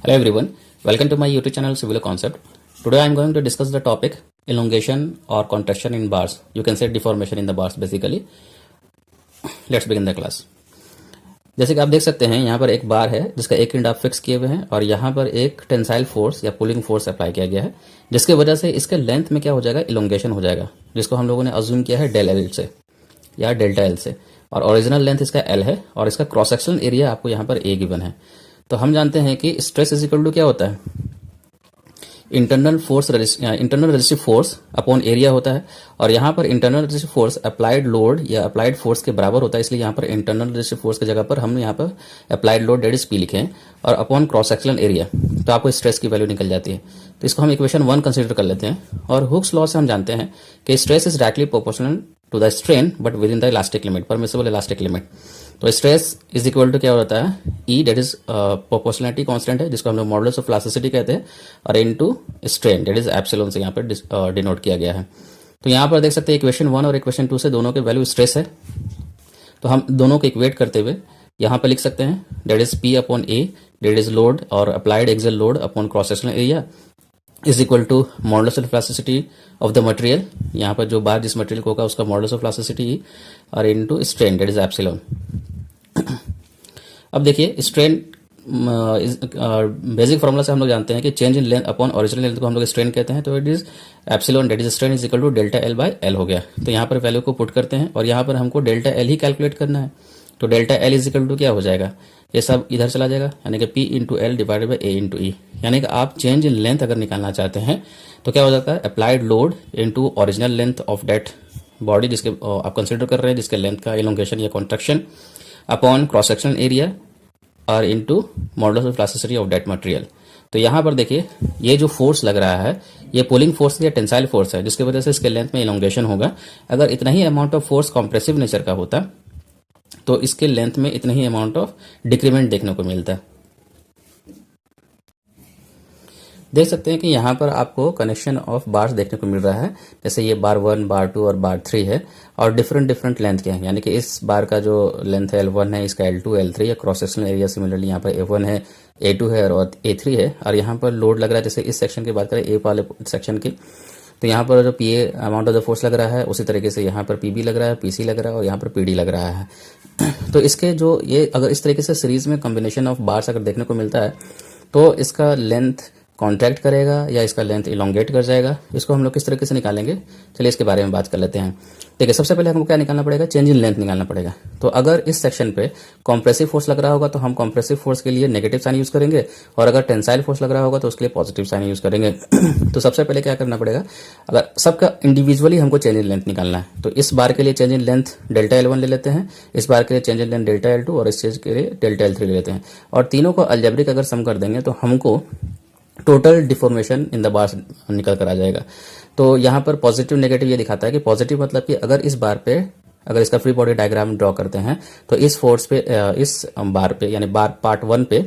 Hello everyone, welcome to my YouTube channel Civil Concept. Today I am going to discuss the topic elongation or contraction in bars. You can say deformation in the bars basically. Let's begin the class. जैसे कि आप देख सकते हैं यहाँ पर एक बार है जिसका एक एंड आप फिक्स किए हुए हैं और यहाँ पर एक टेंसाइल फोर्स या पुलिंग फोर्स अप्लाई किया गया है जिसकी वजह से इसके लेंथ में क्या हो जाएगा, इलोंगेशन हो जाएगा, जिसको हम लोगों ने अज्यूम किया है डेल एल से या डेल्टा एल से, और ओरिजिनल लेंथ इसका एल है और इसका क्रॉस सेक्शनल एरिया आपको यहाँ पर ए गिवन है। तो हम जानते हैं कि स्ट्रेस इज इक्वल टू क्या होता है, internal resistive force upon area होता है, और यहाँ पर internal resistive force applied load या अप्लाइड फोर्स के बराबर होता है, इसलिए यहाँ पर इंटरनल रेजिस्टिव फोर्स की जगह पर हम यहाँ पर applied load that is P लिखे हैं, और अपॉन क्रॉस सेक्शनल एरिया, तो आपको स्ट्रेस की वैल्यू निकल जाती है। तो इसको हम इक्वेशन 1 कंसीडर कर लेते हैं, और हुक्स लॉ से हम जानते हैं कि stress is directly proportional to the strain but within the elastic limit, permissible elastic limit. तो स्ट्रेस इज इक्वल टू क्या होता है, E that is proportionality constant है जिसको हम लोग मॉडुलस ऑफ इलास्टिसिटी कहते हैं, और into strain that is epsilon से यहाँ पर डिनोट किया गया है। तो यहाँ पर देख सकते हैं इक्वेशन 1 और इक्वेशन 2 से दोनों के वैल्यू स्ट्रेस है, तो हम दोनों को इक्वेट करते हुए यहाँ पर लिख सकते हैं that is P upon A that is load और applied axial load upon cross sectional area is equal to modulus of elasticity of the material, यहाँ पर जो बार जिस मटेरियल को होगा उसका मॉडुलस ऑफ इलास्टिसिटी, और into strain that is epsilon. अब देखिए स्ट्रेन बेसिक फॉर्मूला से हम लोग जानते हैं कि change in length upon original length को हम लोग स्ट्रेन कहते हैं, तो it is epsilon that is strain is equal to delta L by L हो गया। तो यहाँ पर वैल्यू को पुट करते हैं और यहाँ पर हमको डेल्टा एल ही कैलकुलेट करना है, तो delta L is equal to क्या हो जाएगा, ये सब इधर चला जाएगा, यानी कि P into L divided by A into E, यानी कि आप चेंज इन लेंथ अगर निकालना चाहते हैं तो क्या हो जाता है, applied load into original length of that body जिसके आप कंसिडर कर रहे हैं, जिसके लेंथ का इलोंगेशन या contraction, upon cross sectional area और into modulus of elasticity of that material. तो यहाँ पर देखिए ये जो फोर्स लग रहा है ये पुलिंग फोर्स या टेंसाइल फोर्स है जिसकी वजह से इसके लेंथ में इलोंगेशन होगा। अगर इतना ही amount of force compressive nature का होता तो इसके लेंथ में इतना ही अमाउंट ऑफ डिक्रीमेंट देखने को मिलता है। देख सकते हैं कि यहाँ पर आपको कनेक्शन ऑफ बार्स देखने को मिल रहा है, जैसे ये बार 1, बार 2 और बार 3 है, और डिफरेंट लेंथ के हैं, यानी कि इस बार का जो लेंथ है L1 है, इसका L2 L3 है, क्रॉस सेक्शनल एरिया सिमिलरली यहाँ पर A1 है, A2 है और A3 है, और यहाँ पर लोड लग रहा है, जैसे इस सेक्शन की बात करें ए वाले सेक्शन की, तो यहाँ पर जो P A amount of the force लग रहा है उसी तरीके से यहाँ पर पीबी लग रहा है, पीसी लग रहा है और यहाँ पर पीडी लग रहा है। तो इसके जो ये अगर इस तरीके से सीरीज में कॉम्बिनेशन ऑफ बार्स अगर देखने को मिलता है तो इसका लेंथ कॉन्ट्रैक्ट करेगा या इसका लेंथ इलोंगेट कर जाएगा, इसको हम लोग किस तरीके से निकालेंगे, चलिए इसके बारे में बात कर लेते हैं। देखिए सबसे पहले हमको क्या निकालना पड़ेगा, चेंज इन लेंथ निकालना पड़ेगा। तो अगर इस सेक्शन पे कॉम्प्रेसिव फोर्स लग रहा होगा तो हम कॉम्प्रेसिव फोर्स के लिए नेगेटिव साइन यूज करेंगे, और अगर टेंसाइल फोर्स लग रहा होगा तो उसके लिए पॉजिटिव साइन यूज करेंगे। तो सबसे पहले क्या करना पड़ेगा, अगर सबका इंडिविजुअली हमको चेंज इन लेंथ निकालना है तो इस बार के लिए change in length delta L1 ले लेते हैं, इस बार के लिए change in length delta L2 और इस चीज के लिए डेल्टा L3 ले लेते हैं, और तीनों को अलजेब्रिक अगर सम कर देंगे तो हमको total deformation in the bars निकल कर आ जाएगा। तो यहाँ पर पॉजिटिव नेगेटिव ये दिखाता है कि पॉजिटिव मतलब कि अगर इस बार पे अगर इसका फ्री बॉडी डायग्राम ड्रॉ करते हैं तो इस फोर्स पे इस बार पे यानी बार पार्ट 1 पे,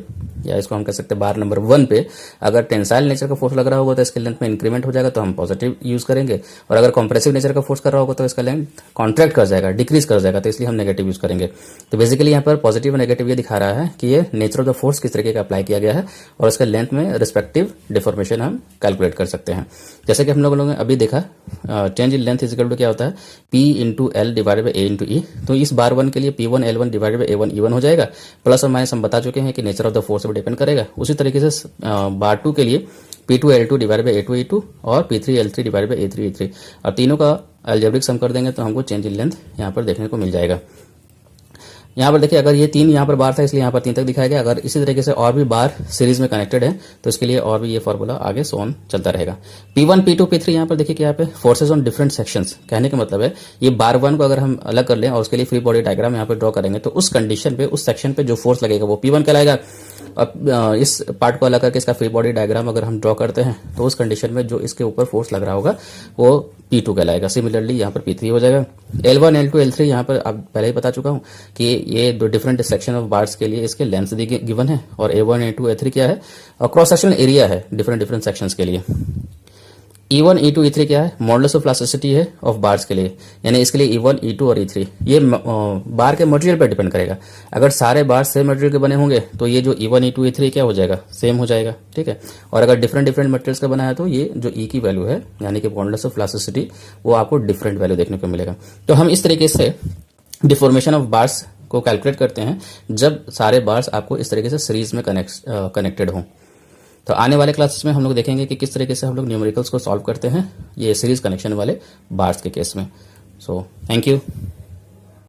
या इसको हम कह सकते हैं बार नंबर 1 पे अगर टेंसाइल नेचर का फोर्स लग रहा होगा तो इसके लेंथ में इंक्रीमेंट हो जाएगा, तो हम पॉजिटिव यूज करेंगे, और अगर कॉम्प्रेसिव नेचर का फोर्स कर रहा होगा तो इसका लेंथ कॉन्ट्रैक्ट कर जाएगा, डिक्रीज कर जाएगा, तो इसलिए हम नेगेटिव यूज करेंगे। तो बेसिकली यहाँ पर पॉजिटिव और नेगेटिव ये दिखा रहा है कि ये नेचर ऑफ द फोर्स किस तरीके का अप्लाई किया गया है, और इसके लेंथ में रिस्पेक्टिव डिफॉर्मेशन हम कैलकुलेट कर सकते हैं। जैसे कि हम लोगों ने अभी देखा change in length is equal to क्या होता है, P into L divided by A into E. तो इस बार 1 के लिए P1 L1 divided by A1 E1 हो जाएगा, प्लस और माइनस हम बता चुके हैं कि नेचर ऑफ द फोर्स पर डिपेंड करेगा। उसी तरीके से बार 2 के लिए P2 L2 divided by A2 E2 और P3 L3 divided by A3 E3, और तीनों का अलजेब्रिक सम कर देंगे तो हमको चेंज इन लेंथ यहाँ पर देखने को मिल जाएगा। यहाँ पर देखिए अगर ये 3 यहाँ पर बार था इसलिए यहाँ पर 3 तक दिखाया गया, अगर इसी तरीके से और भी बार सीरीज में कनेक्टेड है तो इसके लिए और भी ये फॉर्मूला आगे सोन चलता रहेगा। P1 P2 P3 यहाँ पर देखिए कि यहाँ पे फोर्सेज ऑन डिफरेंट सेक्शंस, कहने का मतलब है ये बार 1 को अगर हम अलग कर लें और उसके लिए फ्री बॉडी डायग्राम यहाँ पे ड्रॉ करेंगे तो उस कंडीशन पे उस सेक्शन पे जो फोर्स लगेगा वो P1 कहलाएगा। अब इस पार्ट को अलग करके इसका फ्री बॉडी डायग्राम अगर हम ड्रॉ करते हैं तो उस कंडीशन में जो इसके ऊपर फोर्स लग रहा होगा वो P2 कहलाएगा। सिमिलरली यहाँ पर P3 हो जाएगा। L1 L2 L3 यहाँ पर आप पहले ही बता चुका हूँ कि ये दो डिफरेंट सेक्शन ऑफ बार्स के लिए इसके लेंथ गिवन है, और A1 A2 A3 क्या है, और क्रॉस सेक्शनल एरिया है डिफरेंट सेक्शंस के लिए। E1 E2 E3 क्या है? मॉडुलस ऑफ इलास्टिसिटी है ऑफ बार्स के लिए, यानी इसके लिए E1 E2 और E3 ये बार के मटेरियल पर डिपेंड करेगा। अगर सारे बार सेम मटेरियल के बने होंगे तो ये जो E1 E2 E3 क्या हो जाएगा? सेम हो जाएगा, ठीक है। और अगर डिफरेंट डिफरेंट मटेरियल्स का बना है तो ये जो E की वैल्यू है यानी कि मॉडुलस ऑफ इलास्टिसिटी वो आपको डिफरेंट वैल्यू देखने को मिलेगा। तो हम इस तरीके से डिफॉर्मेशन ऑफ बार्स को कैलकुलेट करते हैं जब सारे बार्स आपको इस तरीके से सीरीज में कनेक्टेड हों। तो आने वाले क्लासेस में हम लोग देखेंगे कि किस तरीके से हम लोग न्यूमेरिकल्स को सॉल्व करते हैं ये सीरीज कनेक्शन वाले बार्स के केस में। So thank you.